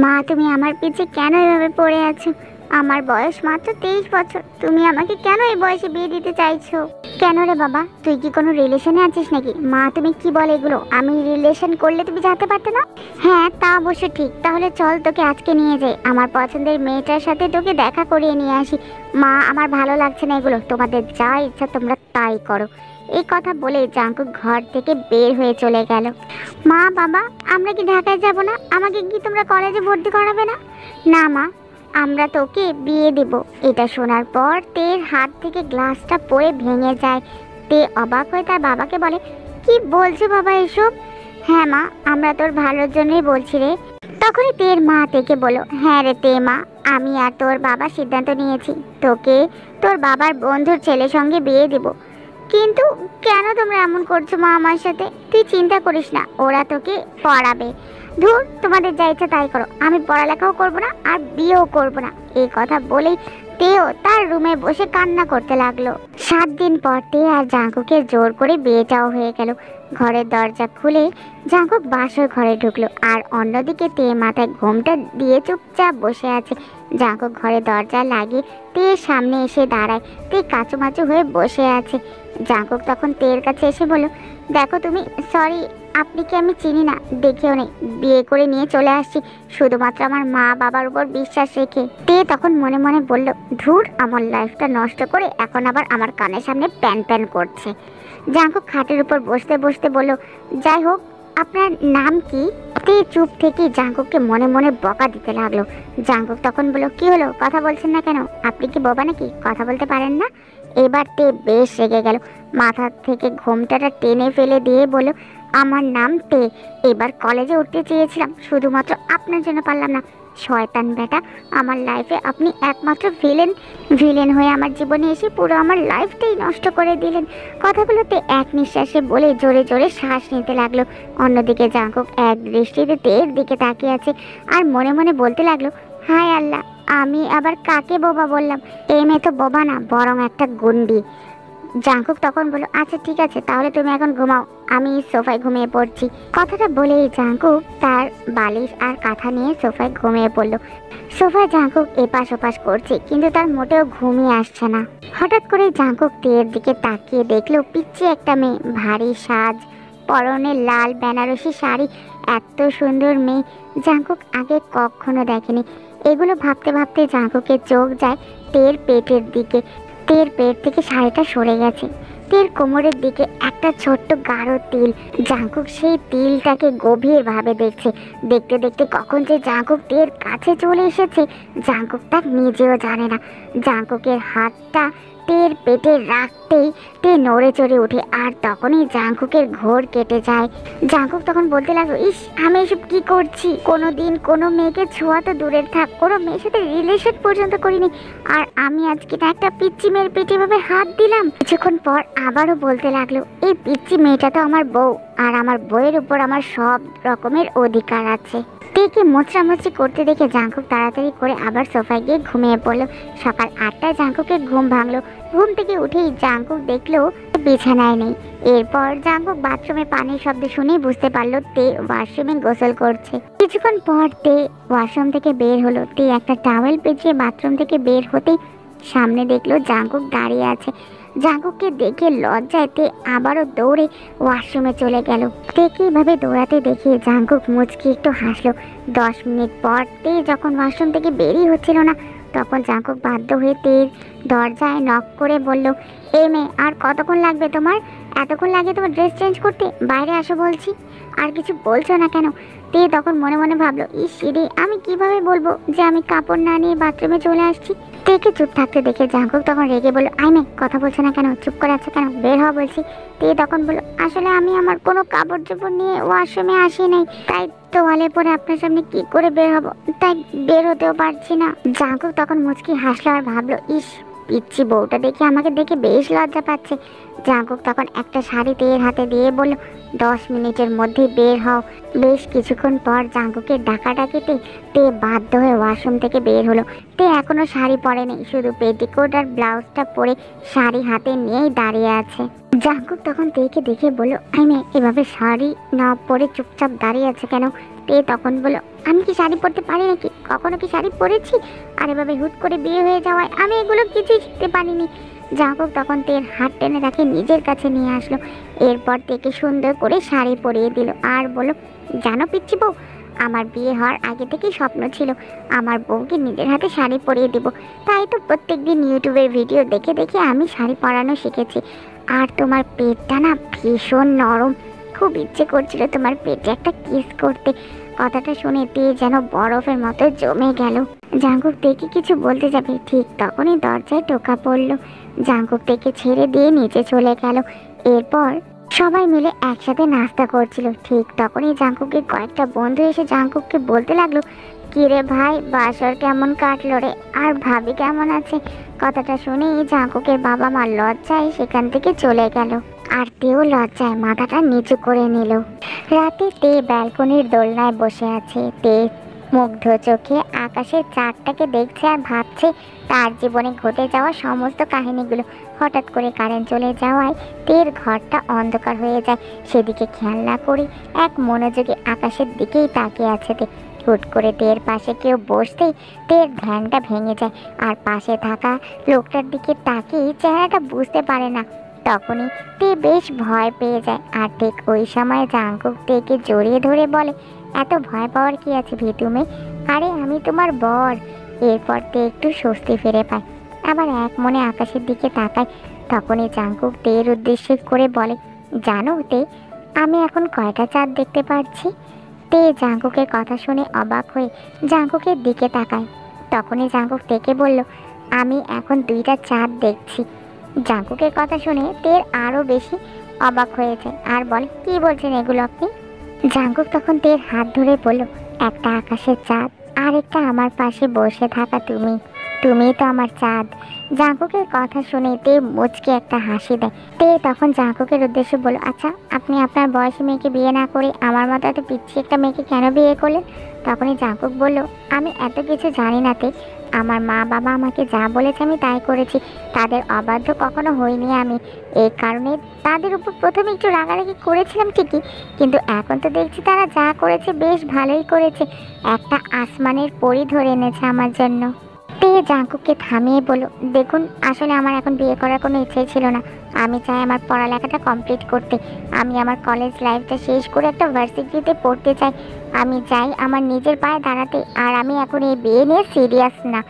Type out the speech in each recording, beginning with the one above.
মা তুমি আমার পিছে কেন এভাবে পড়ে আছো? আমার বয়স মাত্র 23 বছর, তুমি আমাকে কেন এই বয়সে বিয়ে দিতে চাইছো? কেন রে বাবা, তুই কি কোনো রিলেশনে আছিস নাকি? মা তুমি কি বলে এগুলো? আমি রিলেশন করলে তুমি জানতে পারতে না? হ্যাঁ তা অবশ্য ঠিক, তাহলে চল তোকে আজকে নিয়ে যাই, আমার পছন্দের মেয়েটার সাথে তোকে দেখা করিয়ে নিয়ে আসি। মা আমার ভালো লাগছে না এগুলো, তোমাদের যা ইচ্ছা তোমরা তাই করো। এই কথা বলে জাঙ্কুক ঘর থেকে বের হয়ে চলে গেল। মা বাবা, আমরা কি ঢাকায় যাব না? আমাকে কি তোমরা কলেজে ভর্তি করাবে না? না মা, আমরা তোকে বিয়ে দেব। এটা শোনার পর তের হাত থেকে গ্লাসটা পড়ে ভেঙে যায়। তে অবাক হয়ে তার বাবাকে বলে, কি বলছো বাবা এসব? হ্যাঁ মা, আমরা তোর ভালোর জন্যই বলছি রে। তখনই তের মা তেকে বলল, হ্যাঁ রে তে মা, আমি আর তোর বাবা সিদ্ধান্ত নিয়েছি তোকে তোর বাবার বন্ধুর ছেলের সঙ্গে বিয়ে দেব। কিন্তু কেন তোমরা এমন করছো মা আমার সাথে? তুই চিন্তা করিস না, ওরা তোকে পড়াবে। ধুর, তোমাদের যা ইচ্ছা তাই করো, আমি পড়ালেখাও করবো না আর বিয়েও করবো না। এই কথা বলেই তেও তার রুমে বসে কান্না করতে লাগলো। 7 দিন পর তে আর জাঙ্কুকের জোর করে বিয়েটাও হয়ে গেল। ঘরের দরজা খুলে জাঙ্কুক বাসর ঘরে ঢুকলো, আর অন্যদিকে তে মাথায় ঘোমটা দিয়ে চুপচাপ বসে আছে। জাঙ্কুক ঘরে দরজা লাগিয়ে তের সামনে এসে দাঁড়ায়। তে কাচুমাচু হয়ে বসে আছে। জাঙ্কুক তখন তের কাছে এসে বলল, দেখো তুমি, সরি, আপনি কি আমি চিনি না, দেখেও নেই, বিয়ে করে নিয়ে চলে আসছি শুধুমাত্র আমার মা বাবার উপর বিশ্বাস রেখে। তে তখন মনে মনে বলল, ধুর, আমার লাইফটা নষ্ট করে এখন আবার আমার কানের সামনে প্যান প্যান করছে। জাঙ্কুক খাটের উপর বসতে বসতে বলল, যাই হোক, আপনার নাম কি? তে চুপ থেকে জাঙ্কুককে মনে মনে বকা দিতে লাগলো। জাঙ্কুক তখন বলল, কি হলো, কথা বলছেন না কেন? আপনি কি বোবা নাকি, কথা বলতে পারেন না? এবার তে বেশ রেগে গেল, মাথা থেকে ঘোমটাটা টেনে ফেলে দিয়ে বলল, আমার নাম তে, এবার কলেজে উঠতে চেয়েছিলাম, শুধুমাত্র আপনার জন্য পারলাম না। শয়তান বেটা, আমার লাইফে আপনি একমাত্র ভিলেন হয়ে আমার জীবনে এসে পুরো আমার লাইফটাই নষ্ট করে দিলেন। কথাগুলোতে এক নিঃশ্বাসে বলে জোরে জোরে শ্বাস নিতে লাগলো। অন্যদিকে জাঙ্কুক এক দৃষ্টিতে তের দিকে তাকিয়ে আছে আর মনে মনে বলতে লাগলো, হায় আল্লাহ, আমি আবার কাকে বোবা বললাম? এই মেয়ে তো বোবা না, বরং একটা গুন্ডি। জাঙ্কুক তখন বলল, আচ্ছা ঠিক আছে, তাহলে তুমি এখন ঘুমাও, আমি সোফায় ঘুমিয়ে পড়ছি। কথাটা বলেই জাঙ্কুক তার বালিশ আর কাঁথা নিয়ে সোফায় ঘুমিয়ে পড়ল। সোফায় জাঙ্কুক এপাশ ওপাশ করছে, কিন্তু তার মোটেও ঘুমিয়ে আসছে না। হঠাৎ করে জাঙ্কুক তের দিকে তাকিয়ে দেখলো পিচ্ছি একটা মেয়ে, ভারী সাজ, পরনে লাল বেনারসি শাড়ি। এত সুন্দর মেয়ে জাঙ্কুক আগে কখনো দেখেনি। এগুলো ভাবতে ভাবতে জাঙ্কুকের চোখ যায় তের পেটের দিকে। তের পেট থেকে শাড়িটা সরে গেছে। তের কোমরের দিকে একটা ছোট্ট গাঢ় তিল। জাঙ্কুক সেই তিলটাকে গভীরভাবে দেখছে। দেখতে দেখতে কখন যে জাঙ্কুক তের কাছে চলে এসেছে জাঙ্কুক তার নিজেও জানে না। জাঙ্কুকের হাতটা তের পেটে রাখতেই তে নড়ে চড়ে ওঠে, আর তখনই জাঙ্কুকের ঘোর কেটে যায়। জাঙ্কুক তখন বলতে লাগলো, ইস, আমি এসব কি করছি? কোনোদিন কোনো মেয়েকে ছোঁয়া তো দূরের থাক, কোনো মেয়ের সাথে রিলেশন পর্যন্ত করিনি, আর আমি আজকে না একটা পিচ্চি মেয়ের পেটে ভাবে হাত দিলাম। কিছুক্ষণ পর আবারও বলতে লাগলো, এই পিচ্চি মেয়েটা তো আমার বউ, আর আমার বউয়ের উপর আমার সব রকমের অধিকার আছে। তেকে মোচড়ামুচড়ি করতে দেখে জাঙ্কুক তাড়াতাড়ি করে আবার সোফায় গিয়ে ঘুমিয়ে পড়লো। সকাল 8টায় জাঙ্কুকের ঘুম ভাঙলো। ঘুম থেকে উঠেই জাঙ্কুক দেখলো বিছানায় নেই। এরপর জাঙ্কুক বাথরুমে পানির শব্দ শুনেই বুঝতে পারলো তে ওয়াশরুমে গোসল করছে। কিছুক্ষণ পর তে ওয়াশরুম থেকে বের হলো। তে একটা টাওয়েল পেঁচিয়ে বাথরুম থেকে বের হতেই সামনে দেখলো জাঙ্কুক দাঁড়িয়ে আছে। জাঙ্কুককে দেখে লজ্জায় তে আবারও দৌড়ে ওয়াশরুমে চলে গেল। তেকে এভাবে দৌড়াতে দেখে জাঙ্কুক মুচকি একটু হাসলো। 10 মিনিট পর তে যখন ওয়াশরুম থেকে বেরিয়ে হচ্ছিল না, তখন জাঙ্কুক বাধ্য হয়ে তের দরজায় নক করে বলল, এই মেয়ে, আর কতক্ষণ লাগবে তোমার? এতক্ষণ লাগে তোমার ড্রেস চেঞ্জ করতে? বাইরে আসো বলছি, আর কিছু বলছো না কেন? তে তখন মনে মনে ভাবলো, ইস রে, আমি কিভাবে বলবো যে আমি কাপড় না নিয়ে বাথরুমে চলে আসছি? তেকে চুপ থাকতে দেখে জাঙ্কুক তখন রেগে বলল, আই মেয়ে, কথা বলছো না কেন? চুপ করে আছো কেন? বের হওয়া বলছি। তে তখন বলল, আসলে আমি আমার কোনো কাপড় চোপড় নিয়ে ওয়াশরুমে আসি নাই, তাই তোয়ালে পরে আপনার সামনে কি করে বের হবো, তাই বের হতেও পারছি না। জাঙ্কুক তখন মুচকি হাসলো আর ভাবলো, ইস, পিচ্ছি বউটা দেখে আমাকে দেখে বেশ লজ্জা পাচ্ছে। জাঙ্কুক তখন একটা শাড়ি তের হাতে দিয়ে বলল, 10 মিনিটের মধ্যে বের হও। বেশ কিছুক্ষণ পর জাঙ্কুকের ডাকাডাকিতে তে বাধ্য হয়ে ওয়াশরুম থেকে বের হলো। তে এখনো শাড়ি পরেনি, শুধু পেটিকোট আর ব্লাউজটা পরে শাড়ি হাতে নিয়েই দাঁড়িয়ে আছে। জাঙ্কুক তখন তেকে দেখে বলল, আই মেয়ে এভাবে শাড়ি না পরে চুপচাপ দাঁড়িয়ে আছে কেন? তে তখন বলল, আমি কি শাড়ি পরতে পারি নাকি? কখনো কি শাড়ি পরেছি? আর এভাবে হুট করে বিয়ে হয়ে যাওয়ায় আমি এগুলো কিছুই শিখতে পারিনি। জাঙ্কুক তখন তের হাত টেনে তাকে নিজের কাছে নিয়ে আসলো। এরপর তেকে সুন্দর করে শাড়ি পরিয়ে দিল আর বলল, জানো পিচ্ছি বউ, আমার বিয়ে হওয়ার আগে থেকেই স্বপ্ন ছিল আমার বউকে নিজের হাতে শাড়ি পরিয়ে দিব। তাই তো প্রত্যেকদিন ইউটিউবের ভিডিও দেখে দেখে আমি শাড়ি পরানো শিখেছি। আর তোমার পেটটা না ভীষণ নরম, খুব ইচ্ছে করছিল তোমার পেটে একটা কিস করতে। কথাটা শুনে তে যেন বরফের মতো জমে গেল। জাঙ্কুক তেকে কিছু বলতে যাবে, ঠিক তখনই দরজায় টোকা পড়ল। জাঙ্কুক তেকে ছেড়ে দিয়ে নিচে চলে গেল। এরপর সবাই মিলে একসাথে নাস্তা করছিল। ঠিক তখনই জাঙ্কুকের কয়েকটা বন্ধু এসে জাঙ্কুককে বলতে লাগলো, কিরে ভাই, বাসর কেমন কাটলো রে? আর ভাবি কেমন আছে? কথাটা শুনেই জাঙ্কুকের বাবা মা লজ্জায় সেখান থেকে চলে গেল। আর তেও লজ্জায় মাথাটা নিচু করে নিল। রাতে তে ব্যালকনির দোলনায় বসে আছে। তে মুগ্ধ চোখে আকাশের চাঁদটাকে দেখছে আর ভাবছে তার জীবনে ঘটে যাওয়া সমস্ত কাহিনীগুলো। হঠাৎ করে কারেন্ট চলে যাওয়ায় তের ঘরটা অন্ধকার হয়ে যায়। সেদিকে খেয়াল না করে এক মনোযোগে আকাশের দিকেই তাকিয়ে আছে তে। হুট করে তের পাশে কেউ বসতেই তের ধ্যানটা ভেঙে যায় আর পাশে থাকা লোকটার দিকে তাকিয়ে চেহারাটা বুঝতে পারে না। তখনই তে বেশ ভয় পেয়ে যায়। আর ঠিক ওই সময় জাঙ্কুক তেকে জড়িয়ে ধরে বলে, এত ভয় পাওয়ার কি আছে ভিতু মেয়ে? আরে আমি তোমার বর। এরপর তে একটু স্বস্তি ফিরে পায়, আবার এক মনে আকাশের দিকে তাকায়। তখনই জাঙ্কুক তের উদ্দেশ্য করে বলে, জানো তে, আমি এখন কয়টা চাঁদ দেখতে পাচ্ছি? তে জাঙ্কুকের কথা শুনে অবাক হয়ে জাঙ্কুকের দিকে তাকায়। তখনই জাঙ্কুক তেকে বলল, আমি এখন 2টা চাঁদ দেখছি। জাঙ্কুকের কথা শুনে তের আরও বেশি অবাক হয়েছে আর বলে, কি বলছেন এগুলো আপনি? জাঙ্কুক তখন তের হাত ধরে বলল, একটা আকাশের চাঁদ আর একটা আমার পাশে বসে থাকা তুমি, তুমিই তো আমার চাঁদ। জাঙ্কুকের কথা শুনে তে মুচকে একটা হাসি দেয়। তে তখন জাঙ্কুকের উদ্দেশ্যে বলল, আচ্ছা আপনি আপনার বয়সী মেয়েকে বিয়ে না করে আমার মতো এত পিচ্ছি একটা মেয়েকে কেন বিয়ে করলেন? তখনই জাঙ্কুক বলল, আমি এত কিছু জানি না তে, আমার মা বাবা আমাকে যা বলেছে আমি তাই করেছি। তাদের অবাধ্য কখনো হইনি আমি। এই কারণে তাদের উপর প্রথমে একটু রাগারাগি করেছিলাম ঠিকই, কিন্তু এখন তো দেখছি তারা যা করেছে বেশ ভালোই করেছে। একটা আসমানের পরী ধরে এনেছে আমার জন্য। তে জাঙ্কুককে থামিয়ে বলল, দেখুন আসলে আমার এখন বিয়ে করার কোনো ইচ্ছেই ছিল না। আমি চাই আমার পড়ালেখাটা কমপ্লিট করতে। আমি আমার কলেজ লাইফটা শেষ করে একটা ভার্সিটিতে পড়তে চাই। আমি চাই আমার নিজের পায়ে দাঁড়াতে। আর আমি এখন এই বিয়ে নিয়ে সিরিয়াস না।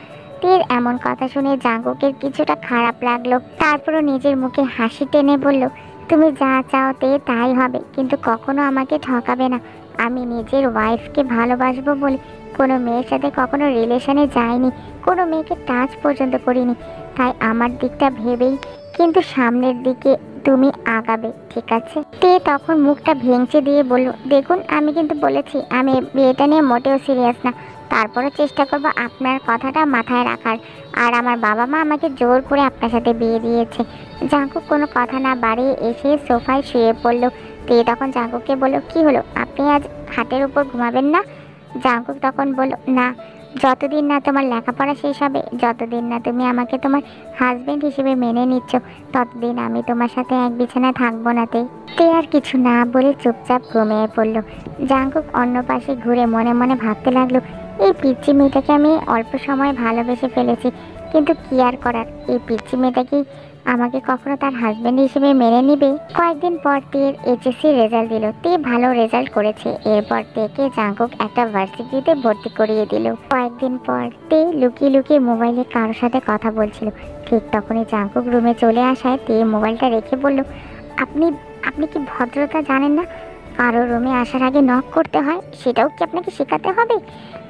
তের এমন কথা শুনে জাঙ্কুকের কিছুটা খারাপ লাগলো। তারপরও নিজের মুখে হাসি টেনে বলল, তুমি যা চাও তে তাই হবে, কিন্তু কখনো আমাকে ঠকাবে না। আমি নিজের ওয়াইফকে ভালোবাসবো বলে কোনো মেয়ের সাথে কখনো রিলেশনে যাইনি, কোনো মেয়েকে টাচ পর্যন্ত করিনি। তাই আমার দিকটা ভেবেই কিন্তু সামনের দিকে তুমি আগাবে, ঠিক আছে? তে তখন মুখটা ভেঙচে দিয়ে বলল, দেখুন আমি কিন্তু বলেছি আমি বিয়েটা নিয়ে মোটেও সিরিয়াস না। তারপরে চেষ্টা করবো আপনার কথাটা মাথায় রাখার। আর আমার বাবা মা আমাকে জোর করে আপনার সাথে বিয়ে দিয়েছে। জাঙ্কুক কোনো কথা না বাড়িয়ে এসে সোফায় শুয়ে পড়ল। তে তখন জাঙ্কুককে বলল, কি হলো, আপনি আজ খাটের উপর ঘুমাবেন না? জাঙ্কুক তখন বলল, না, যতদিন না তোমার লেখাপড়া শেষ হবে, যতদিন না তুমি আমাকে তোমার হাজবেন্ড হিসেবে মেনে নিচ্ছ, ততদিন আমি তোমার সাথে এক বিছানায় থাকবো না। তে আর কিছু না বলে চুপচাপ ঘুমিয়ে পড়ল। জাঙ্কুক অন্য পাশে ঘুরে মনে মনে ভাবতে লাগলো, এই পিচ্চি মেয়েটাকে আমি অল্প সময় ভালোবেসে ফেলেছি, কিন্তু কি আর করার, এই পিচ্চি মেয়েটা কি আমাকে কখনো তার হাজবেন্ড হিসেবে মেনে নিবে? কয়েকদিন পর তের এইচএসসি রেজাল্ট দিল। তে ভালো রেজাল্ট করেছে। এরপর তেকে জাঙ্কুক একটা ভার্সিটিতে ভর্তি করিয়ে দিল। কয়েকদিন পর তে লুকিয়ে লুকিয়ে মোবাইলে কারোর সাথে কথা বলছিল। ঠিক তখনই জাঙ্কুক রুমে চলে আসায় তে মোবাইলটা রেখে বলল, আপনি আপনি কি ভদ্রতা জানেন না? কারো রুমে আসার আগে নক করতে হয়, সেটাও কি আপনাকে শেখাতে হবে?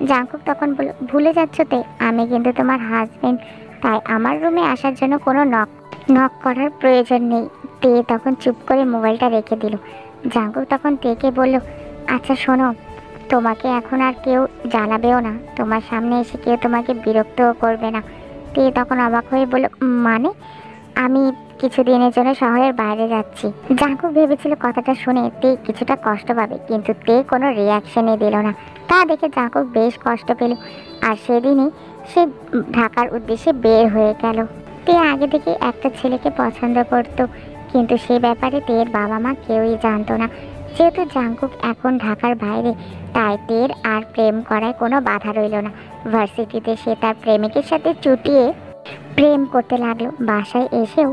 জাঙ্কুক তখন বলল, ভুলে যাচ্ছ তে, আমি কিন্তু তোমার হাজবেন্ড, তাই আমার রুমে আসার জন্য কোনো নক করার প্রয়োজন নেই। তে তখন চুপ করে মোবাইলটা রেখে দিল। জাঙ্কুক তখন তেকে বলল, আচ্ছা শোনো, তোমাকে এখন আর কেউ জ্বালাবেও না, তোমার সামনে এসে কেউ তোমাকে বিরক্তও করবে না। তে তখন অবাক হয়ে বলল, মানে? আমি কিছুদিনের জন্য শহরের বাইরে যাচ্ছি। জাঙ্কুক ভেবেছিল কথাটা শুনে তে কিছুটা কষ্ট পাবে, কিন্তু তে কোনো রিয়াকশনই দিল না। তা দেখে জাঙ্কুক বেশ কষ্ট পেল, আর সেদিনই সে ঢাকার উদ্দেশ্যে বের হয়ে গেল। তে আগে থেকে একটা ছেলেকে পছন্দ করত, কিন্তু সে ব্যাপারে তের বাবা মা কেউই জানতো না। যেহেতু জাঙ্কুক এখন ঢাকার বাইরে, তাই তের আর প্রেম করায় কোনো বাধা রইল না। ভার্সিটিতে সে তার প্রেমিকের সাথে চুটিয়ে প্রেম করতে লাগলো। বাসায় এসেও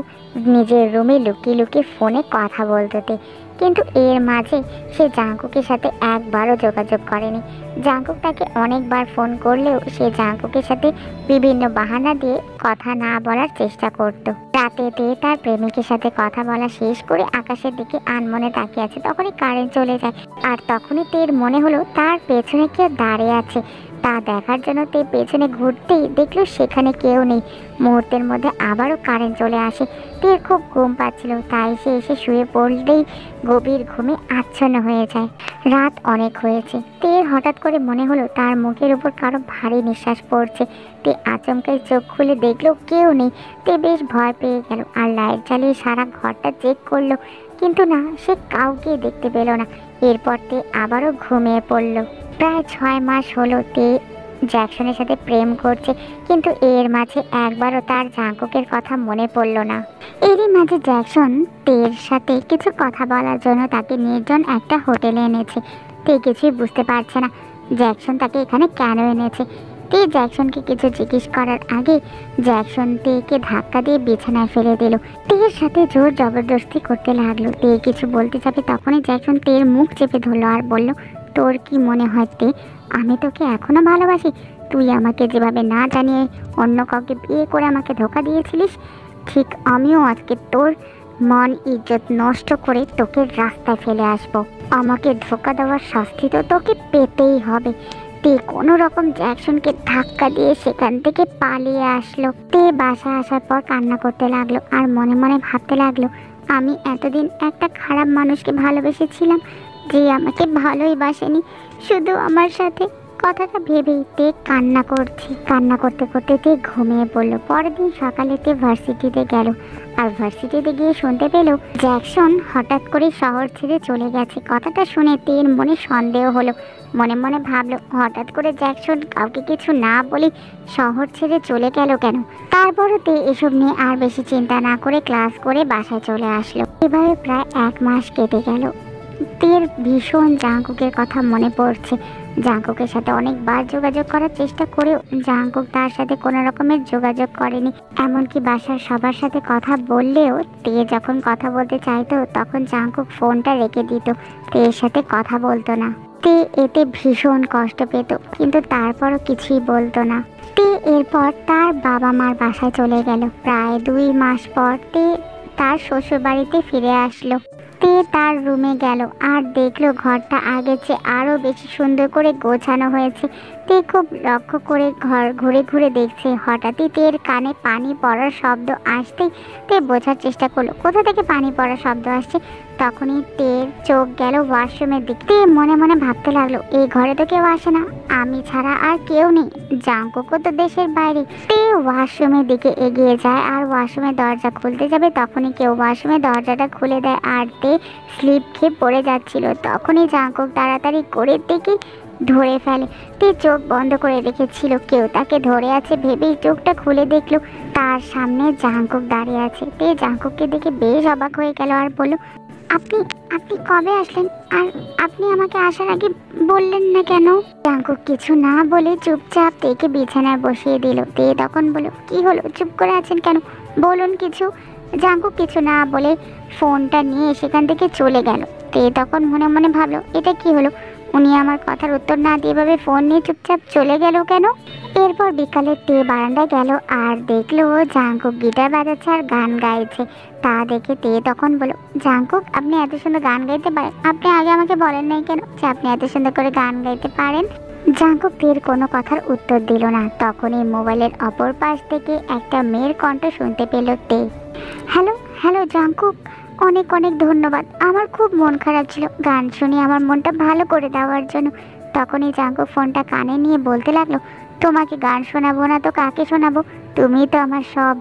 নিজের রুমে লুকিয়ে লুকিয়ে ফোনে কথা বলতে, কিন্তু এর মাঝে সে জাঙ্কুকের সাথে একবারও যোগাযোগ করেনি। জাঙ্কুক তাকে অনেকবার ফোন করলেও সে জাঙ্কুকের সাথে বিভিন্ন বাহানা দিয়ে কথা না বলার চেষ্টা করত। রাতে তে তার প্রেমিকের সাথে কথা বলা শেষ করে আকাশের দিকে আনমনে তাকিয়ে আছে, তখনই কারেন্ট চলে যায়। আর তখনই তের মনে হলো তার পেছনে কেউ দাঁড়িয়ে আছে। তা দেখার জন্য তে পেছনে ঘুরতেই দেখলো সেখানে কেউ নেই। মুহূর্তের মধ্যে আবারও কারেন্ট চলে আসে। তের খুব ঘুম পাচ্ছিল, তাই সে এসে শুয়ে পড়লেই গভীর ঘুমে আচ্ছন্ন হয়ে যায়। রাত অনেক হয়েছে। তের হঠাৎ করে মনে হলো তার মুখের উপর কারো ভারী নিঃশ্বাস পড়ছে। তে আচমকাই চোখ খুলে দেখলো কেউ নেই। তে বেশ ভয় পেয়ে গেল আর লাইট জ্বালিয়ে সারা ঘরটা চেক করলো, কিন্তু না, সে কাউকে দেখতে পেল না। এরপর তে আবারও ঘুমিয়ে পড়ল। প্রায় 6 মাস হলো তে জ্যাকসনের সাথে প্রেম করছে, কিন্তু এর মাঝে একবারও তার জাঙ্কুকের কথা মনে পড়ল না। এরই মাঝে জ্যাকসন তের সাথে কিছু কথা বলার জন্য তাকে নির্জন একটা হোটেলে এনেছে। তে কিছুই বুঝতে পারছে না জ্যাকসন তাকে এখানে কেন এনেছে। তে জ্যাকসনকে কিছু জিজ্ঞেস করার আগে জ্যাকসন তেকে ধাক্কা দিয়ে বিছানায় ফেলে দিল। তের সাথে জোর জবরদস্তি করতে লাগলো। তে কিছু বলতে যাবে তখনই জ্যাকসন তের মুখ চেপে ধরলো আর বলল, তোর কি মনে হয় তে, আমি তোকে এখনো ভালোবাসি? তুই আমাকে যেভাবে না জানিয়ে অন্য কাউকে বিয়ে করে আমাকে ধোকা দিয়েছিলিস, ঠিক আমিও আজকে তোর মান ইজ্জত নষ্ট করে তোকে রাস্তায় ফেলে আসবো। আমাকে ধোকা দেওয়ার শাস্তি তো তোকে পেতেই হবে। তে কোনো রকম জ্যাকসনকে ধাক্কা দিয়ে সেখান থেকে পালিয়ে আসলো। তে বাসা আসার পর কান্না করতে লাগলো আর মনে মনে ভাবতে লাগলো, আমি এতদিন একটা খারাপ মানুষকে ভালোবেসেছিলাম, যে আমাকে ভালোই বাসেনি, শুধু আমার সাথে। কথাটা ভেবেই তে কান্না করতে করতে তে ঘুমিয়ে পড়লো। পরের দিন সকালে তে ভার্সিটিতে গেল, আর ভার্সিটিতে গিয়ে শুনতে পেল জ্যাকসন হঠাৎ করে শহর ছেড়ে চলে গেছে। কথাটা শুনে তের মনে সন্দেহ হলো। মনে মনে ভাবলো, হঠাৎ করে জ্যাকসন কাউকে কিছু না বলে শহর ছেড়ে চলে গেল কেন। তারপরও তে এসব নিয়ে আর বেশি চিন্তা না করে ক্লাস করে বাসায় চলে আসলো। এভাবে প্রায় 1 মাস কেটে গেল। তের ভীষণ জাঙ্কুকের কথা মনে পড়ছে। জাঙ্কুকের সাথে অনেকবার যোগাযোগ করার চেষ্টা করেও জাঙ্কুক তার সাথে কোনো রকমের যোগাযোগ করেনি। এমনকি বাসার সবার সাথে কথা বললেও তে যখন কথা বলতে চাইতো তখন জাঙ্কুক ফোনটা রেখে দিত, তের সাথে কথা বলতো না। তে এতে ভীষণ কষ্ট পেত, কিন্তু তারপরও কিছুই বলতো না। তে এরপর তার বাবা মার বাসায় চলে গেল। প্রায় 2 মাস পর তে তার শ্বশুর বাড়িতে ফিরে আসলো। তে তার রুমে গেল আর দেখলো ঘরটা আগের চেয়ে আরো বেশি সুন্দর করে গোছানো হয়েছে। তে খুব লক্ষ্য করে ঘর ঘুরে ঘুরে দেখছে। হঠাৎই তের কানে পানি পড়ার শব্দ আসতেই তে বোঝার চেষ্টা করলো কোথা থেকে পানি পড়ার শব্দ আসছে। তখনই তের চোখ গেল ওয়াশরুমের দিকে। তে মনে মনে ভাবতে লাগলো, এই ঘরে তো কেউ আসে না, আমি ছাড়া আর কেউ নেই, জাঙ্কুকও তো দেশের বাইরে। তে ওয়াশরুমের দিকে এগিয়ে যায় আর ওয়াশরুমের দরজা খুলতে যাবে, তখনই কেউ ওয়াশরুমের দরজাটা খুলে দেয় আর তে স্লিপ খেয়ে পড়ে যাচ্ছিল। তখনই জাঙ্কুক তাড়াতাড়ি করে তেকে ধরে ফেলে। তে চোখ বন্ধ করে রেখেছিল, কেউ তাকে ধরে আছে ভেবেই চোখটা খুলে দেখলো তার সামনে জাঙ্কুক দাঁড়িয়ে আছে। তে জাঙ্কুককে দেখে বেশ অবাক হয়ে গেল আর বলল, আপনি আপনি কবে আসলেন? আর আপনি আমাকে আসার আগে বললেন না কেন? জাঙ্কুক কিছু না বলে চুপচাপ তেকে বিছানায় বসিয়ে দিল। তে তখন বলল, কি হলো, চুপ করে আছেন কেন, বলুন কিছু। জাঙ্কুক কিছু না বলে ফোনটা নিয়ে সেখান থেকে চলে গেল। তে তখন মনে মনে ভাবলো, এটা কি হলো, উনি আমার কথার উত্তর না দিয়ে এভাবে ফোন নিয়ে চুপচাপ চলে গেল কেন? এরপর বিকালে তে বারান্দায় গেল আর দেখলো জাঙ্কুক গিটার বাজাচ্ছে আর গান গাইছে। তা দেখে তে তখন বলল, জাঙ্কুক আপনি এত সুন্দর গান গাইতে পারেন, আপনি আগে আমাকে বলেন নাই কেন যে আপনি এত সুন্দর করে গান গাইতে পারেন? জাঙ্কুক তের কোনো কথার উত্তর দিল না। তখনই মোবাইলের অপর পাশ থেকে একটা মেয়ের কণ্ঠ শুনতে পেল তে। হ্যালো হ্যালো জাঙ্কুক, অনেক অনেক ধন্যবাদ, আমার খুব মন খারাপ ছিল, গান শুনে আমার মনটা ভালো করে দেওয়ার জন্য। তখনই জাঙ্কুক ফোনটা কানে নিয়ে বলতে লাগলো, তোমাকে গান শোনাবো না তো কাকে শোনাবো? তুমি তো আমার সব।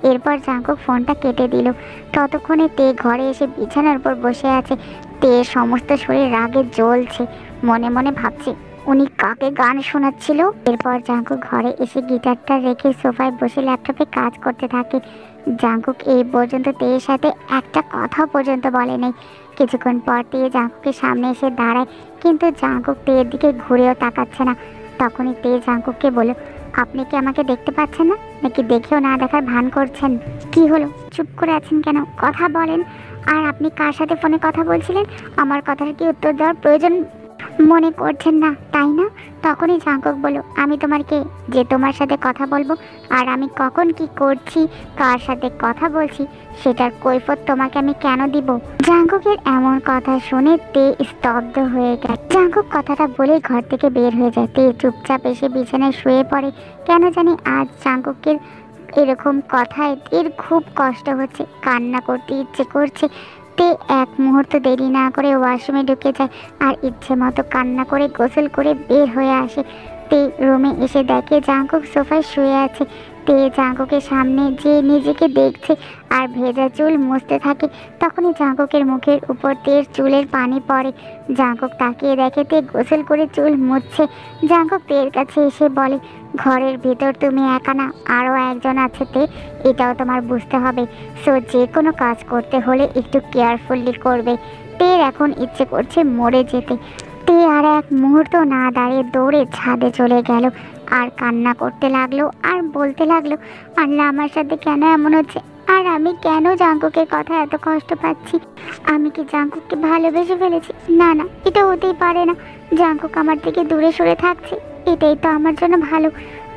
এরপর জাঙ্কুক ফোনটা কেটে দিল। ততক্ষণে তে ঘরে এসে বিছানার উপর বসে আছে। তে সমস্ত শরীর রাগে জ্বলছে, মনে মনে ভাবছে উনি কাকে গান শোনাচ্ছিল। এরপর জাঙ্কুক ঘরে এসে গিটারটা রেখে সোফায় বসে ল্যাপটপে কাজ করতে থাকে। জাঙ্কুক এই পর্যন্ত তেয়ের সাথে একটা কথা পর্যন্ত বলে নাই। কিছুক্ষণ পর তে জাঙ্কুকের সামনে এসে দাঁড়ায়, কিন্তু জাঙ্কুক তেয়ের দিকে ঘুরেও তাকাচ্ছে না। তখনই তে জাঙ্কুককে বলল, আপনি কি আমাকে দেখতে পাচ্ছেন না, নাকি দেখেও না দেখার ভান করছেন? কি হলো, চুপ করে আছেন কেন? কথা বলেন। আর আপনি কার সাথে ফোনে কথা বলছিলেন? আমার কথার কি উত্তর দেওয়ার প্রয়োজন মনে করছেন না, তাই না? তখনই জাঙ্কুক বলল, আমি তোমার কে যে তোমার সাথে কথা বলবো? আর আমি কখন কি করছি, কার সাথে কথা বলছি, সেটার কৈফিয়ত তোমাকে আমি কেন দিব? জাঙ্কুকের এমন কথা শুনে তে স্তব্ধ হয়ে গেল। জাঙ্কুক কথাটা বলে ঘর থেকে বের হয়ে যায়। তে চুপচাপ এসে বিছানায় শুয়ে পড়ে। কেন জানি আজ জাঙ্কুকের এরকম কথায় এর খুব কষ্ট হচ্ছে, কান্না করতে ইচ্ছে করছে। তে এক মুহূর্ত দেরি না করে ওয়াশরুমে ঢুকে যায় আর ইচ্ছে মতো কান্না করে গোসল করে বের হয়ে আসে। তে রুমে এসে দেখে জাঙ্কুক সোফায় শুয়ে আছে। তে জাঙ্কুকের সামনে যে নিজেকে দেখছে আর ভেজা চুল মুছতে থাকে। তখনই জাঙ্কুকের মুখের উপর তের চুলের পানি পড়ে। জাঙ্কুক তাকিয়ে দেখে তে গোসল করে চুল মুছছে। জাঙ্কুক তের কাছে এসে বলে, ঘরের ভিতর তুমি একা না, আরও একজন আছে তে, এটাও তোমার বুঝতে হবে। সো যে কোনো কাজ করতে হলে একটু কেয়ারফুলি করবে। তের এখন ইচ্ছে করছে মরে যেতে। তে আর এক মুহূর্ত না দাঁড়িয়ে দৌড়ে ছাদে চলে গেল আর কান্না করতে লাগলো আর বলতে লাগলো, আল্লাহ আমার সাথে কেন এমন হচ্ছে? আর আমি কেন জাঙ্কুকের কথা এত কষ্ট পাচ্ছি? আমি কি জাঙ্কুককে ভালোবেসে ফেলেছি? না না, এটা হতেই পারে না। জাঙ্কুক আমার থেকে দূরে সরে থাকছে, এটাই তো আমার জন্য ভালো।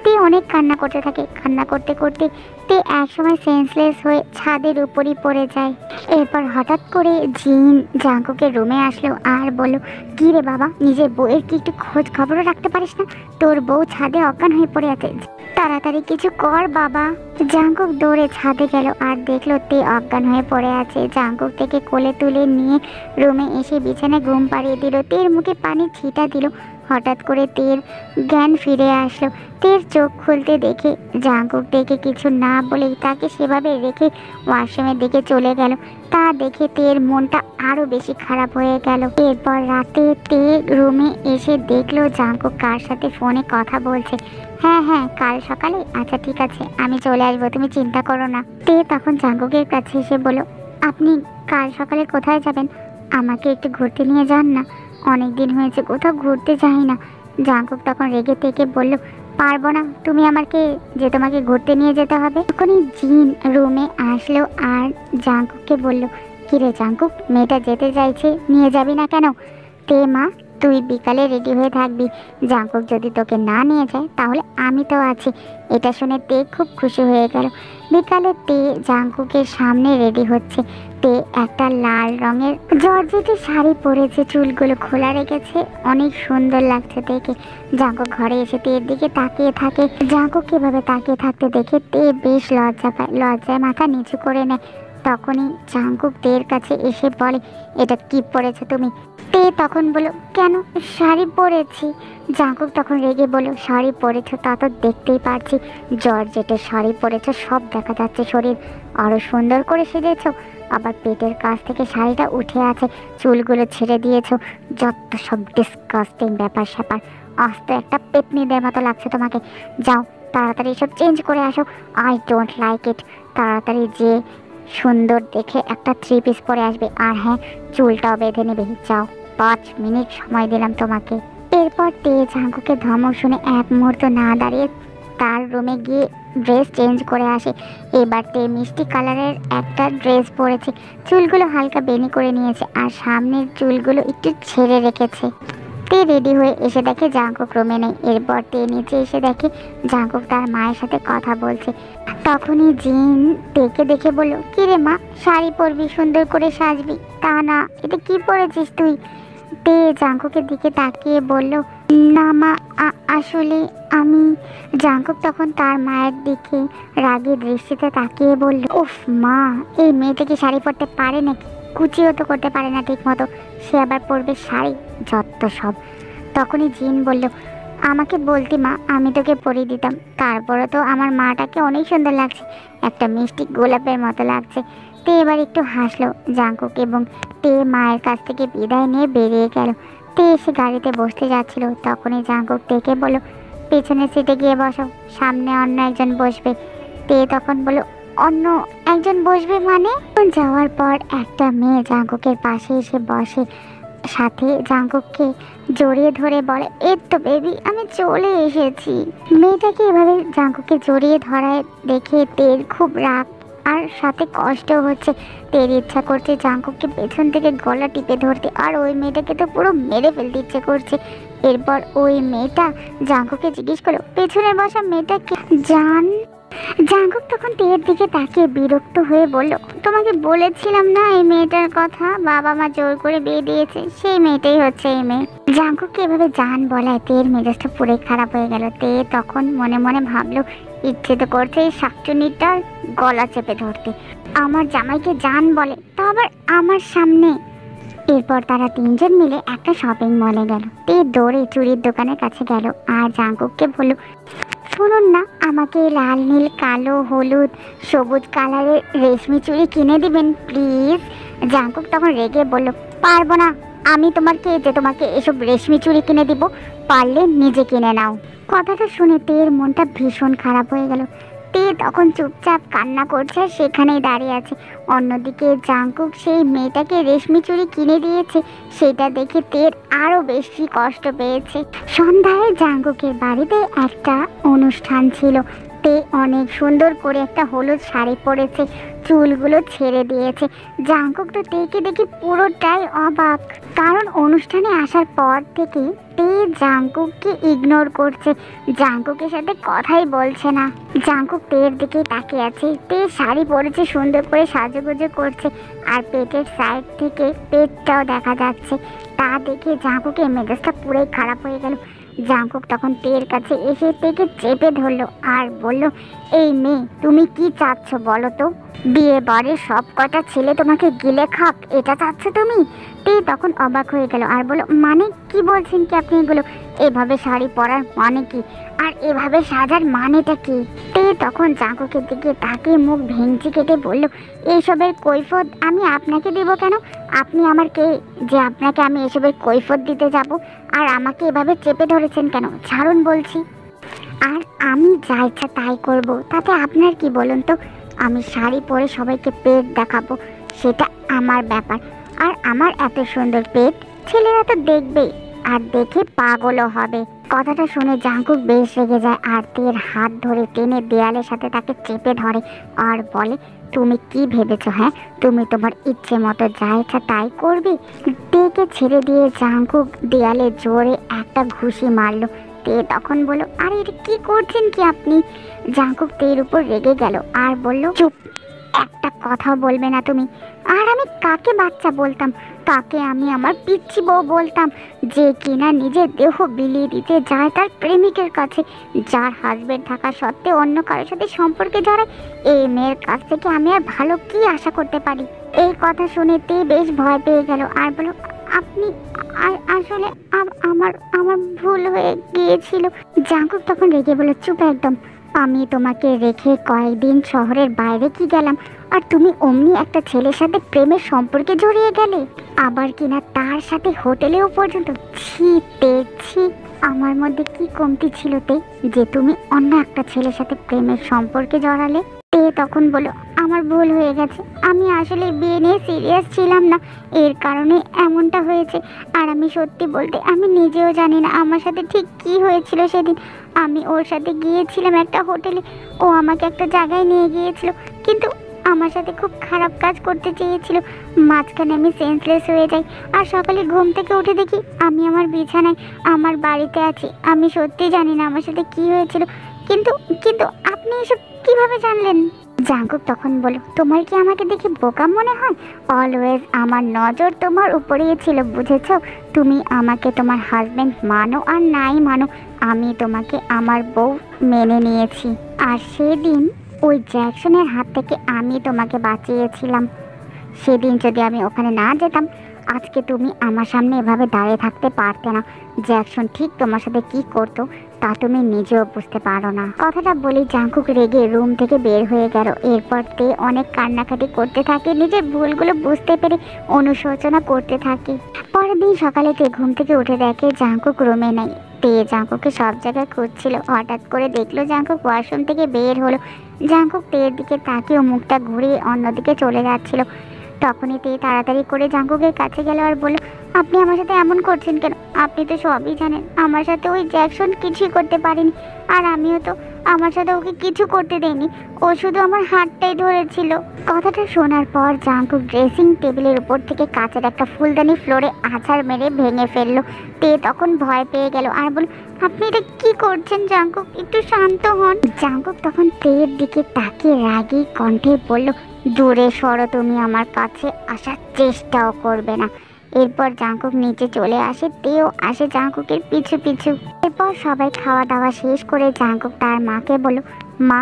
তে অনেক কান্না করতে থাকে। কান্না করতে করতে তে একসময় সেন্সলেস হয়ে ছাদের উপরই পড়ে যায়। এরপর হঠাৎ করে জিন জাঙ্কুকের রুমে আসলো আর বলল, কি রে বাবা, নিজের বউয়ের কি একটু খোঁজ খবরও রাখতে পারিস না? তোর বউ ছাদে অজ্ঞান হয়ে পড়ে আছে, তাড়াতাড়ি কিছু কর বাবা। জাঙ্কুক দৌড়ে ছাদে গেল আর দেখলো তে অজ্ঞান হয়ে পড়ে আছে। জাঙ্কুক থেকে কোলে তুলে নিয়ে রুমে এসে বিছানায় ঘুম পাড়িয়ে দিল। তের মুখে পানি ছিটা দিল। হঠাৎ করে তের জ্ঞান ফিরে আসলো। তের চোখ খুলতে দেখে জাঙ্কুক দেখে কিছু না বলেই তাকে সেভাবে রেখে ওয়াশরুমের দিকে চলে গেল। তা দেখে তের মনটা আরো বেশি খারাপ হয়ে গেল। এরপর রাতে তে রুমে এসে দেখলো জাঙ্কুক কার সাথে ফোনে কথা বলছে। হ্যাঁ হ্যাঁ, কাল সকালে? আচ্ছা ঠিক আছে, আমি চলে আসবো, তুমি চিন্তা করো না। তে তখন জাঙ্কুকের কাছে এসে বলল, আপনি কাল সকালে কোথায় যাবেন? আমাকে একটু ঘুরতে নিয়ে যান না, অনেক দিন হয়েছে কোথাও ঘুরতে যাই না। জাঙ্কুক তখন রেগে থেকে বলল, পারবো না, তুমি আমাকে যে তোমাকে ঘুরতে নিয়ে যেতে হবে। তখনই জিন রুমে আসলো আর জাঙ্কুককে বলল, কিরে জাঙ্কুক, মেয়েটা যেতে চাইছে, নিয়ে যাবি না কেন? তে মা, তুই বিকালে রেডি হয়ে থাকবি। জাঙ্কুক যদি তোকে না নিয়ে যায় তাহলে আমি তো আছি। এটা শুনে তে খুব খুশি হয়ে গেল। বিকালে তে জাঙ্কুকের সামনে রেডি হচ্ছে। তে একটা লাল রঙের জর্জেটের শাড়ি পরেছে, চুলগুলো খোলা রেখেছে, অনেক সুন্দর লাগছে দেখে। জাঙ্কুক ঘরে এসে তের দিকে তাকিয়ে থাকে। জাঙ্কুক কিভাবে তাকিয়ে থাকতে দেখে তে বেশ লজ্জা পায়, লজ্জায় মাথা নিচু করে নেয়। তখনই জাঙ্কুক তের কাছে এসে বলে, এটা কি পরেছো তুমি? তে তখন বলল, কেন, শাড়ি পরেছি। জাঙ্কুক তখন রেগে বলল, শাড়ি পরেছো তা তো দেখতেই পারছি, জর্জেটের শাড়ি পরেছো, সব দেখা যাচ্ছে শরীর, আরো সুন্দর করে সেজেছো, আবার পেটের কাছ থেকে শাড়িটা উঠে আছে, চুলগুলো ছেড়ে দিয়েছো, যত সব ডিসকাস্টিং ব্যাপার স্যাপার, আস্তে একটা পেতনিদের মতো লাগছে তোমাকে। যাও তাড়াতাড়ি সব চেঞ্জ করে আসো, আই ডোন্ট লাইক ইট। তাড়াতাড়ি যে সুন্দর দেখে একটা 3 পিস পরে আসবে, আর হ্যাঁ, চুলটাও বেঁধে নেবে। যাও, 5 মিনিট সময় দিলাম তোমাকে। এরপর তে জাঙ্কুকের ধমক শুনে এক মুহূর্ত না দাঁড়িয়ে তার রুমে গিয়ে ড্রেস চেঞ্জ করে আসে। এবার তে মিষ্টি কালারের একটা ড্রেস পরেছে, চুলগুলো হালকা বেনি করে নিয়েছে আর সামনের চুলগুলো একটু ছেড়ে রেখেছে। তে রেডি হয়ে এসে দেখে জাঙ্কুক রুমে নেই। এরপর তে নিচে এসে দেখে জাঙ্কুক তার মায়ের সাথে কথা বলছে। তখনই জিন তেকে দেখে বলল, কিরে মা, শাড়ি পরবি, সুন্দর করে সাজবি, তা না এটা কি পরেছিস তুই? তে জাঙ্কুকের দিকে তাকিয়ে বলল, না মা, আসলে আমি। জাঙ্কুক তখন তার মায়ের দিকে রাগী দৃষ্টিতে তাকিয়ে বলল, উফ মা, এই মেয়েটা কি শাড়ি পরতে পারে নাকি? কুচিও তো করতে পারে না ঠিক মতো, সে আবার পরবে শাড়ি, যত সব। তখনই জিন বলল, আমাকে বলতি মা, আমি তোকে পরিয়ে দিতাম। তারপরে তো আমার মাটাকে অনেক সুন্দর লাগছে, একটা মিষ্টি গোলাপের মতো লাগছে। তে এবার একটু হাসলো জাঙ্কুক এবং তে মায়ের কাছ থেকে বিদায় নিয়ে বেরিয়ে গেল। তে এসে গাড়িতে বসতে যাচ্ছিল, তখনই জাঙ্কুক তেকে বলল, পেছনের সিটে গিয়ে বসো, সামনে অন্য একজন বসবে। তে তখন বলল, অন্য একজন বসবে মানে? যাওয়ার পর একটা মেয়ে জাঙ্কুকের পাশে এসে বসে, সাথে জাঙ্কুককে জড়িয়ে ধরে বলে, এই তো বেবি, আমি চলে এসেছি। মেয়েটাকে এভাবে জাঙ্কুককে জড়িয়ে ধরায় দেখে তের খুব রাগ আর সাথে কষ্ট হচ্ছে। তের ইচ্ছা করছে জাঙ্কুককে পেছন থেকে গলা টিপে ধরতে, আর ওই মেয়েটাকে তো পুরো মেরে ফেলতে ইচ্ছে করছে। এরপর ওই মেয়েটা জাঙ্কুককে জিজ্ঞেস করলো, পেছনে বসা মেয়েটাকে জান? জাঙ্কুক তখন তের দিকে তাকিয়ে বিরক্ত হয়ে বলল, তোমাকে বলেছিলাম না এই মেয়েটার কথা, বাবা মা জোর করে বিয়ে দিয়েছে, সেই মেয়েটাই হচ্ছে এই মেয়ে। জাঙ্কুককে এভাবে জান বলায় তের মেজাজটা পুরো খারাপ হয়ে গেল। তে তখন মনে মনে ভাবলো, ইচ্ছে তো করছে এই শাকচুনিটার গলা চেপে ধরতে। আমার জামাইকে জান বলে, তা আবার আমার সামনে। এরপর তারা তিনজন মিলে একটা শপিং মলে গেল। তে দৌড়ে চুড়ির দোকানের কাছে গেল আর জাঙ্কুককে বলল, শুনুন না, আমাকে লাল নীল কালো হলুদ সবুজ কালারের রেশমি চুড়ি কিনে দিবেন প্লিজ। জাঙ্কুক তখন রেগে বলল, পারবো না, আমি তোমার কে যে তোমাকে এসব রেশমি চুড়ি কিনে দিব, পারলে নিজে কিনে নাও। কথাটা শুনে তের মনটা ভীষণ খারাপ হয়ে গেল। তে তখন চুপচাপ কান্না করছে আর সেখানেই দাঁড়িয়ে আছে। অন্যদিকে জাঙ্কুক সেই মেয়েটাকে রেশমি চুড়ি কিনে দিয়েছে, সেটা দেখে তের আরও বেশি কষ্ট পেয়েছে। সন্ধ্যায় জাঙ্কুকের বাড়িতে একটা অনুষ্ঠান ছিল। তে অনেক সুন্দর করে একটা হলুদ শাড়ি পরেছে, চুলগুলো ছেড়ে দিয়েছে। জাঙ্কুক তো তেকে দেখে পুরোটাই অবাক, কারণ অনুষ্ঠানে আসার পর থেকে তে জাঙ্কুককে ইগনোর করছে, জাঙ্কুকের সাথে কথাই বলছে না। জাঙ্কুক তের দিকে তাকিয়ে আছে। তে শাড়ি পরেছে, সুন্দর করে সাজুগুজু করছে, আর পেটের সাইড থেকে পেটটাও দেখা যাচ্ছে। তা দেখে জাঙ্কুকের মেজাজটা পুরোই খারাপ হয়ে গেল। জাঙ্কুক তখন তের কাছে এসে তেকে চেপে ধরলো আর বলল, এই মেয়ে, তুমি কি চাচ্ছ বলো তো? বিয়ে বাড়ির সব কটা ছেলে তোমাকে গিলে খাক, এটা চাচ্ছ তুমি? তে তখন অবাক হয়ে গেল আর বলল, মানে কি বলছেন কি আপনি এগুলো? এভাবে শাড়ি পরার মানে কি, আর এভাবে সাজার মানেটা কি? তে তখন জাঙ্কুকের দিকে তাকিয়ে মুখ ভেঙচি কেটে বলল, এইসবের কৈফত আমি আপনাকে দেব কেন? আপনি আমার কে যে আপনাকে আমি এসবের কৈফত দিতে যাব? আর আমাকে এভাবে চেপে ধরেছেন কেন? ছাড়ুন বলছি। আর আমি যা ইচ্ছা তাই করব, তাতে আপনার কি বলুন তো? আমি শাড়ি পরে সবাইকে পেট দেখাবো, সেটা আমার ব্যাপার। আর আমার এত সুন্দর পেট ছেলেরা তো দেখবেই, আর দেখে পাগলও হবে। কথাটা শুনে জাঙ্কুক বেশ রেগে যায় আর তের হাত ধরে টেনে দেয়ালের সাথে তাকে চেপে ধরে আর বলে, তুমি কি ভেবেছো? হ্যাঁ, তুমি তোমার ইচ্ছে মতো যা ইচ্ছা তাই করবে? তেকে ছেড়ে দিয়ে জাঙ্কুক দেয়ালে জোরে একটা ঘুষি মারলো। তে তখন বলল, আরে এটা কি করছেন কি আপনি? জাঙ্কুক তের উপর রেগে গেল আর বলল, চুপ, একটা কথাও বলবে না তুমি। আর আমি কাকে বাচ্চা বলতাম? কাকে আমি আমার পিচ্ছি বউ বলতাম, যে কিনা নিজের দেহ বিলিয়ে দিতে যায় তার প্রেমিকের কাছে, যার হাজবেন্ড থাকা সত্ত্বেও অন্য কারোর সাথে সম্পর্কে জড়ায়? এই মেয়ের কাছ থেকে আমি আর ভালো কি আশা করতে পারি? এই কথা শুনে তে বেশ ভয় পেয়ে গেল আর বলল, আপনি আসলে আমার আমার ভুল হয়ে গিয়েছিল। জাঙ্কুক তখন রেগে বলল, চুপ একদম, আমি তোমাকে রেখে কয়েকদিন শহরের বাইরে কি গেলাম, আর তুমি অমনি একটা ছেলের সাথে প্রেমের সম্পর্কে জড়িয়ে গেলে, আবার কিনা তার সাথে হোটেলেও পর্যন্ত। ছি তে, ছি, আমার মধ্যে কি কমতি ছিল তে, যে তুমি অন্য একটা ছেলের সাথে প্রেমের সম্পর্কে জড়ালে? তে তখন বলল, আমার ভুল হয়ে গেছে, আমি আসলে বিয়ে নিয়ে সিরিয়াস ছিলাম না, এর কারণে এমনটা হয়েছে। আর আমি সত্যি বলতে আমি নিজেও জানি না আমার সাথে ঠিক কি হয়েছিল সেদিন। আমি ওর সাথে গিয়েছিলাম একটা হোটেলে, ও আমাকে একটা জায়গায় নিয়ে গিয়েছিল, কিন্তু আমার সাথে খুব খারাপ কাজ করতে চেয়েছিল। মাঝখানে আমি সেন্সলেস হয়ে যাই, আর সকালে ঘুম থেকে উঠে দেখি আমি আমার বিছানায় আমার বাড়িতে আছি। আমি সত্যি জানি না আমার সাথে কি হয়েছিল, কিন্তু কিন্তু আপনি এসব কিভাবে জানলেন? জাঙ্কুক তখন বলল, তোমার কি আমাকে দেখে বোকা মনে হয়? অলওয়েজ আমার নজর তোমার উপরেই ছিল, বুঝেছো? তুমি আমাকে তোমার হাজবেন্ড মানো আর নাই মানো, আমি তোমাকে আমার বউ মেনে নিয়েছি। আর সেদিন ওই জ্যাকসনের হাত থেকে আমি তোমাকে বাঁচিয়েছিলাম। সেদিন যদি আমি ওখানে না যেতাম, আজকে তুমি আমার সামনে এভাবে দাঁড়িয়ে থাকতে পারতে না। জ্যাকসন ঠিক তোমার সাথে কি করতো তা তুমি নিজেও বুঝতে পারো না। কথাটা বলে জাঙ্কুক রেগে রুম থেকে বের হয়ে গেল। এরপর তে অনেক কান্নাকাটি করতে থাকে, নিজের ভুলগুলো বুঝতে পেরে অনুশোচনা করতে থাকে। পরের দিন সকালে তে ঘুম থেকে উঠে দেখে জাঙ্কুক রুমে নেই। তে জাঙ্কুককে সব জায়গায় খুঁজছিল, হঠাৎ করে দেখলো জাঙ্কুক ওয়াশরুম থেকে বের হলো। জাঙ্কুক তের দিকে তাকিয়ে মুখটা ঘুরিয়ে অন্যদিকে চলে যাচ্ছিল। তখনই তে তাড়াতাড়ি করে জাঙ্কুকের কাছে গেল আর বলল, আপনি আমার সাথে এমন করছেন কেন? আপনি তো সবই জানেন আমার সাথে ওই জ্যাকসন কিছুই করতে পারেনি, আর আমিও তো আমার সাথে ওকে কিছু করতে দেয়নি, ও শুধু আমার হাতটাই ধরেছিল। কথাটা শোনার পর জাঙ্কুক ড্রেসিং টেবিলের উপর থেকে কাঁচের একটা ফুলদানি ফ্লোরে আছাড় মেরে ভেঙে ফেললো। তে তখন ভয় পেয়ে গেল আর বলল, আপনি এটা কি করছেন জাঙ্কুক, একটু শান্ত হন। জাঙ্কুক তখন তের দিকে তাকিয়ে রাগী কণ্ঠে বলল, দূরে সরো, তুমি আমার কাছে আসার চেষ্টাও করবে না। এরপর জাঙ্কুক নিচে চলে আসে, তেও আসে জাঙ্কুকের পিছু পিছু। এরপর সবাই খাওয়া দাওয়া শেষ করে জাঙ্কুক তার মাকে বলল, মা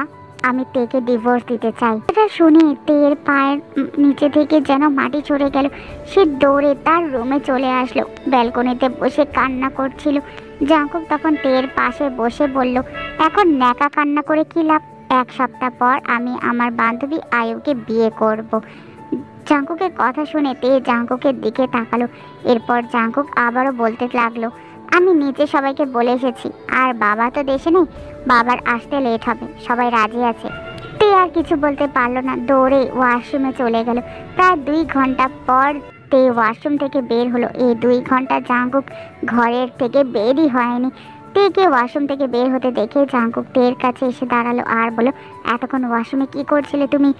আমি তেকে ডিভোর্স দিতে চাই। এটা শুনে তের পায়ের নিচে থেকে যেন মাটি চড়ে গেল। সে দৌড়ে তার রুমে চলে আসলো, ব্যালকনিতে বসে কান্না করছিল। জাঙ্কুক তখন তের পাশে বসে বলল, এখন ন্যাকা কান্না করে কি লাভ? 1 সপ্তাহ পর আমি আমার বান্ধবী আয়ুকে বিয়ে করব। জাঙ্কুকের কথা শুনে তে জাঙ্কুকের দিকে তাকালো। এরপর জাঙ্কুক আবারও বলতে লাগলো, আমি নিচে সবাইকে বলে এসেছি, আর বাবা তো দেশে নেই, বাবার আসতে লেট হবে, সবাই রাজি আছে। তে আর কিছু বলতে পারলো না, দৌড়ে ওয়াশরুমে চলে গেল। প্রায় 2 ঘন্টা পর তে ওয়াশরুম থেকে বের হলো। এই 2 ঘন্টা জাঙ্কুক ঘরের থেকে বেরই হয়নি। তেকে ওয়াশরুম থেকে বের হতে দেখে জাঙ্কুক তের কাছে এসে দাঁড়ালো আর বলল, এতক্ষণ ওয়াশরুমে কি করছিলে তুমি?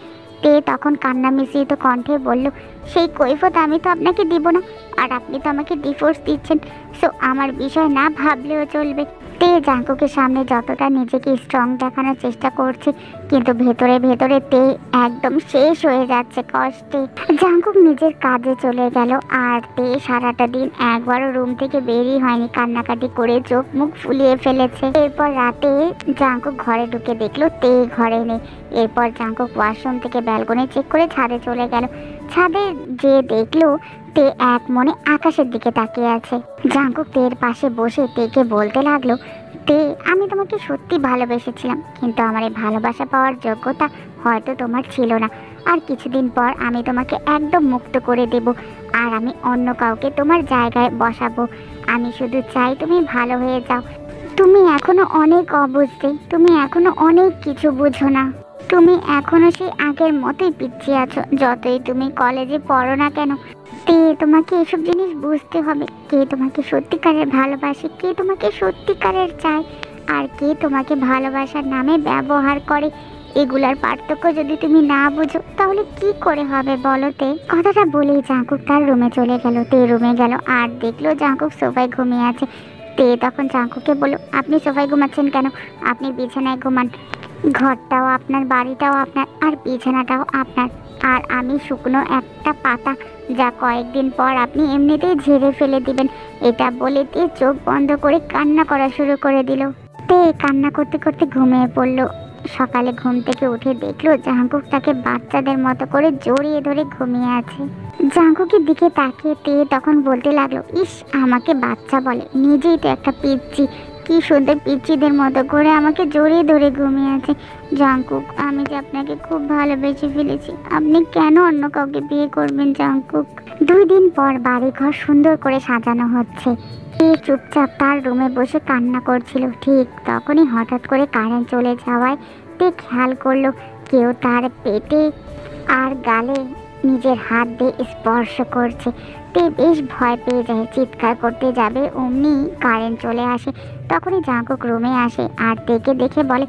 তে তখন কান্না মিশ্রিত কণ্ঠে বলল, সেই কৈফত আমি তো আপনাকে দিব না, আর আপনি তো আমাকে ডিভোর্স দিচ্ছেন, সো আমার বিষয় না ভাবলেও চলবে। তে জাঙ্কুকের সামনে যতটা নিজেকে স্ট্রং দেখানোর চেষ্টা করছে, কিন্তু ভেতরে ভেতরে তে একদম শেষ হয়ে যাচ্ছে কষ্টে। জাঙ্কুক নিজের কাজে চলে গেল, আর তে সারাটা দিন একবারও রুম থেকে বেরই হয়নি, কান্নাকাটি করে চোখ মুখ ফুলিয়ে ফেলেছে। এরপর রাতে জাঙ্কুক ঘরে ঢুকে দেখলো তে ঘরে নেই। এরপর জাঙ্কুক ওয়াশরুম থেকে ব্যালকনি চেক করে ছাদে চলে গেল। ছাদে যে দেখলো তে এক মনে আকাশের দিকে তাকিয়ে আছে। জাঙ্কুক তের পাশে বসে তেকে বলতে লাগলো, তে আমি তোমাকে সত্যি ভালোবেসেছিলাম, কিন্তু আমার এই ভালোবাসা পাওয়ার যোগ্যতা হয়তো তোমার ছিল না। আর কিছুদিন পর আমি তোমাকে একদম মুক্ত করে দেব, আর আমি অন্য কাউকে তোমার জায়গায় বসাবো। আমি শুধু চাই তুমি ভালো হয়ে যাও। তুমি এখনো অনেক অবুঝতে, তুমি এখনো অনেক কিছু বুঝো না, তুমি এখনো সেই আগের মতোই পিছিয়ে আছো, যতই তুমি কলেজে পড়ো না কেন। তে তোমাকে এসব জিনিস বুঝতে হবে, কে তোমাকে সত্যিকারের ভালোবাসে, কে তোমাকে সত্যিকারের চায়, আর কে তোমাকে ভালোবাসার নামে ব্যবহার করে। এগুলার পার্থক্য যদি তুমি না বুঝো তাহলে কি করে হবে বলো তে? কথাটা বলেই জাঙ্কুক তার রুমে চলে গেল। তে রুমে গেল আর দেখলো জাঙ্কুক সোফায় ঘুমিয়ে আছে। তে তখন জাঙ্কুককে বলল, আপনি সোফায় ঘুমাচ্ছেন কেন? আপনি বিছানায় ঘুমান, ঘরটাও আপনার, বাড়িটাও আপনার, আর বিছানাটাও আপনার, আর আমি শুকনো একটা পাতা, যা কয়েকদিন পর আপনি এমনিতেই ঝেড়ে ফেলে দিবেন। এটা বলে তে চোখ বন্ধ করে কান্না করা শুরু করে দিল। তে কান্না করতে করতে ঘুমিয়ে পড়ল। সকালে ঘুম থেকে উঠে দেখলো জাঙ্কুক তাকে বাচ্চাদের মতো করে জড়িয়ে ধরে ঘুমিয়ে আছে। জাঙ্কুকের দিকে তাকিয়ে তে তখন বলতে লাগলো, ইস আমাকে বাচ্চা বলে, নিজেই তো একটা পিচ্চি, কি সুন্দর পিচ্চিদের মতো করে আমাকে জড়িয়ে ধরে ঘুমিয়ে আছে। জাঙ্কুক আমি যে আপনাকে খুব ভালোবেসে ফেলেছি, আপনি কেন অন্য কাউকে বিয়ে করবেন জাঙ্কুক? 2 দিন পর বাড়িঘর সুন্দর করে সাজানো হচ্ছে। সে চুপচাপ তার রুমে বসে কান্না করছিল। ঠিক তখনই হঠাৎ করে কারেন্ট চলে যাওয়ায় তে খেয়াল করলো কেউ তার পেটে আর গালে নিজের হাত দিয়ে স্পর্শ করছে। তে বেশ ভয় পেয়ে যায়, চিৎকার করতে যাবে অমনি কারেন্ট চলে আসে। তখনই জাঙ্কুক রুমে আসে আর তেকে দেখে বলে,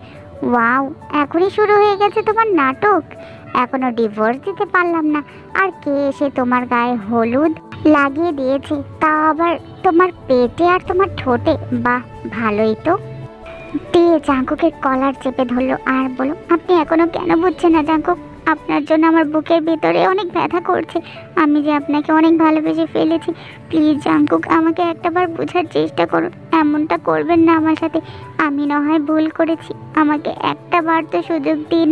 ওয়াও এখনই শুরু হয়ে গেছে তোমার নাটক, এখনো ডিভোর্স দিতে পারলাম না, আর কে এসে তোমার গায়ে হলুদ লাগিয়ে দিয়েছে, তা আবার তোমার পেটে আর তোমার ঠোঁটে, বাহ ভালোই তো। তে জাঙ্কুকের কলার চেপে ধরলো আর বলল, আপনি এখনো কেন বুঝছেন না জাঙ্কুক? আপনার জন্য আমার বুকের ভিতরে অনেক ব্যথা করছে, আমি যে আপনাকে অনেক ভালোবেসে ফেলেছি। প্লিজ জাঙ্কুক আমাকে একটাবার বোঝার চেষ্টা করুন, এমনটা করবেন না আমার সাথে। আমি না হয় ভুল করেছি, আমাকে একটাবার তো সুযোগ দিন।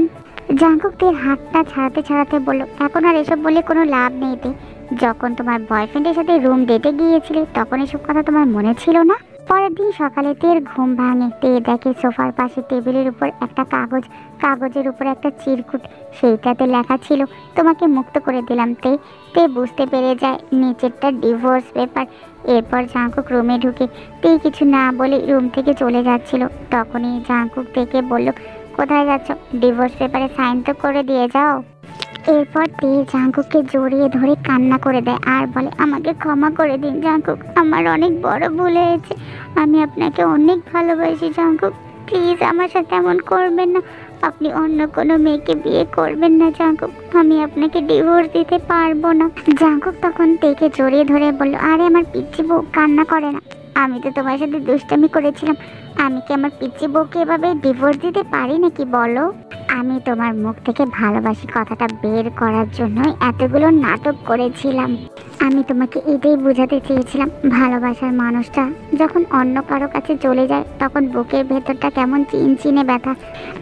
জাঙ্কুক তের হাতটা ছাড়াতে ছাড়াতে বলল, এখন আর এসব বলে কোনো লাভ নেই তে, যখন তোমার বয়ফ্রেন্ডের সাথে রুম ডেটে গিয়েছিলে তখন এসব কথা তোমার মনে ছিল না? পরের দিন সকালে তের ঘুম ভাঙে। তে দেখে সোফার পাশে টেবিলের উপর একটা কাগজ, কাগজের উপর একটা চিরকুট, সেইটাতে লেখা ছিল তোমাকে মুক্ত করে দিলাম। তে তে বুঝতে পেরে যায় নিচেরটা ডিভোর্স পেপার। এরপর জাঙ্কুক রুমে ঢুকে তে কিছু না বলে রুম থেকে চলে যাচ্ছিল। তখনই জাঙ্কুক থেকে বলল, কোথায় যাচ্ছ? ডিভোর্স পেপারে সাইন তো করে দিয়ে যাও। এরপর তে জাঙ্কুককে জড়িয়ে ধরে কান্না করে দেয় আর বলে, আমাকে ক্ষমা করে দিন জাঙ্কুক, আমার অনেক বড় ভুল হয়েছে। আমি আপনাকে অনেক ভালোবাসি জাঙ্কুক, প্লিজ আমার সাথে এমন করবেন না। আপনি অন্য কোনো মেয়েকে বিয়ে করবেন না জাঙ্কুক, আমি আপনাকে ডিভোর্স দিতে পারবো না। জাঙ্কুক তখন তেকে জড়িয়ে ধরে বলল, আরে আমার পিচ্চি বউ, কান্না করে না। আমি তো তোমার সাথে দুষ্টামি করেছিলাম, আমি কি আমার পিচ্চি বউকে এভাবে ডিভোর্স দিতে পারি নাকি বলো? আমি তোমার মুখ থেকে ভালোবাসি কথাটা বের করার জন্যই এতগুলো নাটক করেছিলাম। আমি তোমাকে এটাই বোঝাতে চেয়েছিলাম, ভালোবাসার মানুষটা যখন অন্য কারো কাছে চলে যায় তখন বুকের ভেতরটা কেমন চিনচিনে ব্যথা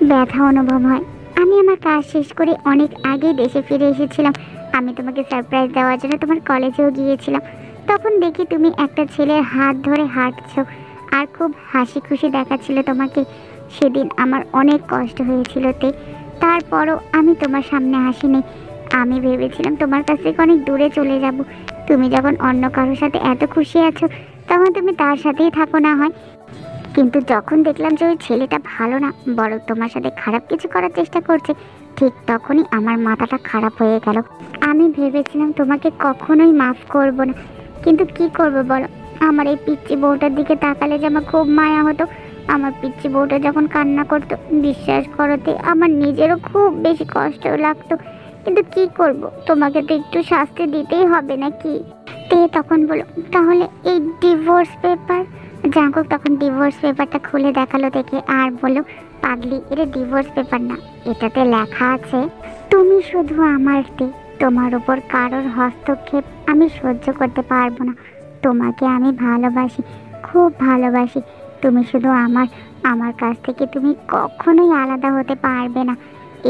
ব্যথা অনুভব হয়। আমি আমার কাজ শেষ করে অনেক আগেই দেশে ফিরে এসেছিলাম। আমি তোমাকে সারপ্রাইজ দেওয়ার জন্য তোমার কলেজেও গিয়েছিলাম। তখন দেখি তুমি একটা ছেলের হাত ধরে হাঁটছো আর খুব হাসি খুশি দেখাচ্ছিল তোমাকে। সেদিন আমার অনেক কষ্ট হয়েছিল তে, তারপরও আমি তোমার সামনে আসিনি। আমি ভেবেছিলাম তোমার কাছ থেকে অনেক দূরে চলে যাব। তুমি যখন অন্য কারোর সাথে এত খুশি আছো তখন তুমি তার সাথেই থাকো না হয়। কিন্তু যখন দেখলাম যে ওই ছেলেটা ভালো না, বরং তোমার সাথে খারাপ কিছু করার চেষ্টা করছে, ঠিক তখনই আমার মাথাটা খারাপ হয়ে গেল। আমি ভেবেছিলাম তোমাকে কখনোই মাফ করব না, কিন্তু কি করব বলো? আমার এই পিচ্চি বউটার দিকে তাকালে যে আমার খুব মায়া হতো। আমার পিচ্চি বউটা যখন কান্না করতো, বিশ্বাস করতে আমার নিজেরও খুব বেশি কষ্ট লাগতো। কিন্তু কি করব, তোমাকে তো একটু শাস্তি দিতেই হবে নাকি? তে তখন বলো, তাহলে এই ডিভোর্স পেপার? জাঙ্কুক তখন ডিভোর্স পেপারটা খুলে দেখালো দেখে আর বলল, পাগলি, এটা ডিভোর্স পেপার না, এটাতে লেখা আছে তুমি শুধু আমার। তে তোমার উপর কারোর হস্তক্ষেপ আমি সহ্য করতে পারবো না। তোমাকে আমি ভালোবাসি, খুব ভালোবাসি। তুমি শুধু আমার, আমার কাছ থেকে তুমি কখনোই আলাদা হতে পারবে না।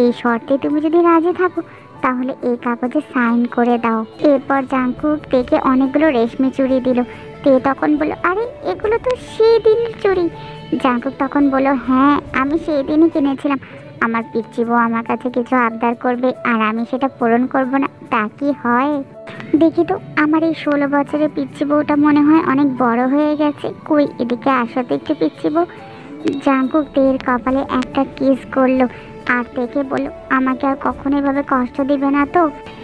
এই শর্তে তুমি যদি রাজি থাকো তাহলে এই কাগজে সাইন করে দাও। এরপর জাঙ্কুক তেকে অনেকগুলো রেশমি চুড়ি দিল। তে তখন বলল, আরে এগুলো তো সেই দিনের চুড়ি। জাঙ্কুক তখন বলল, হ্যাঁ আমি সেই দিনই কিনেছিলাম। আমার পিচ্চি বউ আমার কাছে কিছু আবদার করবে আর আমি সেটা পূরণ করব না, তা কি হয়? দেখি তো আমার এই 16 বছরের পিচ্চি বউটা মনে হয় অনেক বড় হয়ে গেছে। কই, এদিকে আসো তো একটু পিচ্চি বউ। জাঙ্কুক তের কপালে একটা কিস করলো আর তেকে বলল, আমাকে আর কখনো এভাবে কষ্ট দিবে না তো?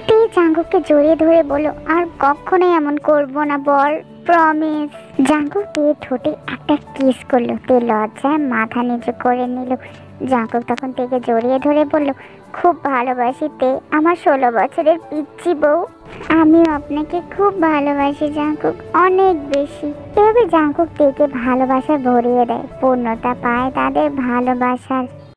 তে জাঙ্কুককে জড়িয়ে ধরে বলল, আর কখনোই এমন করব না বল, প্রমিস। জাঙ্কুক তের ঠোঁটে একটা কিস করলো। তে লজ্জায় মাথা নিচু করে নিল। জাঙ্কুক তখন তেকে জড়িয়ে ধরে বলল, খুব ভালোবাসি তে, আমার 16 বছরের পিচ্চি বউ। আমিও আপনাকে খুব ভালোবাসি জাঙ্কুক, অনেক বেশি। এভাবে জাঙ্কুক তেকে ভালোবাসায় ভরিয়ে দেয়, পূর্ণতা পায় তাদের ভালোবাসার।